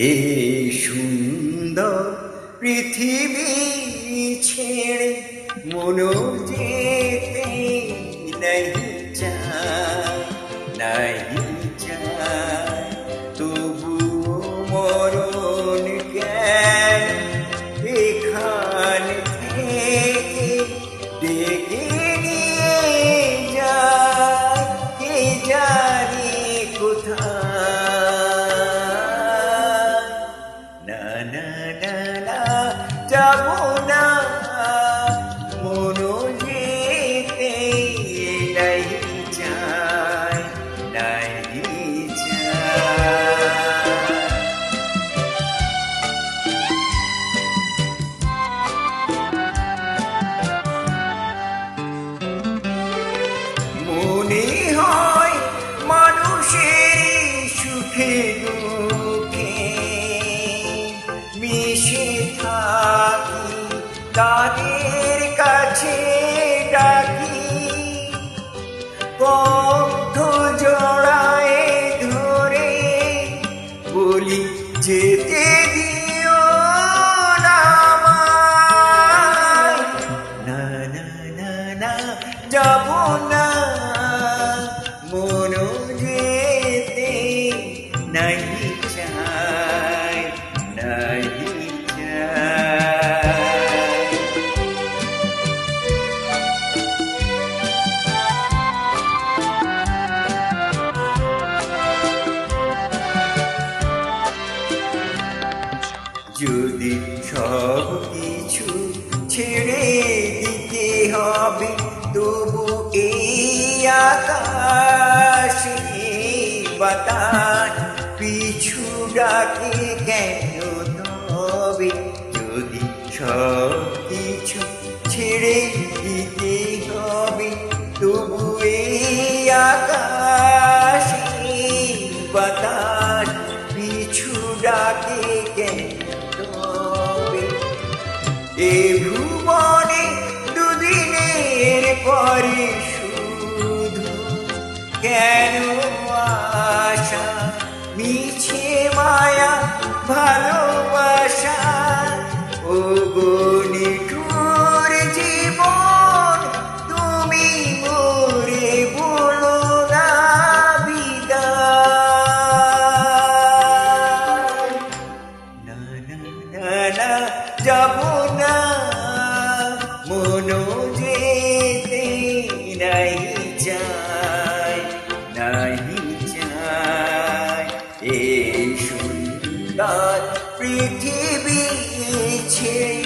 এই সুন্দর পৃথিবী ছেড়ে মনো যেতে नहीं চায় তবুও মরণ কেন এখান থেকে ডেকে নিয়ে যায় কে জানে কোথায়। না না না না যাব না মনো যেতে नहीं চায় नहीं চায়। মনে হয় মানুষের সুখে দুঃখে মিশে থাকি তাদের কাছে ডাকি কণ্ঠ জড়ায় ধরে বলি যেতে দিও না আমায়। না না না না যাব না মনো যেতে नहीं চায় नहीं চায়। যদি সব কিছু ছেড়ে দিতে হবে তবু এই আকাশে বাতাস পিছু ডাকে কেন তবে। যদি সব কিছু ছেড়ে দিতে হবে তবু এই আকাশে বাতাস পিছু ডাকে কেন তবে। এ ভুবনে দুদিনের পরে শুধু কেন আশা মিছে মায়া ভালোবাসা ও গো নিঠুর জীবন তুমি মোরে বলো না বিদায়। না না না না যাব না মনো যেতে नहीं চায় नहीं চায়। এই সুন্দর পৃথিবী ছেড়ে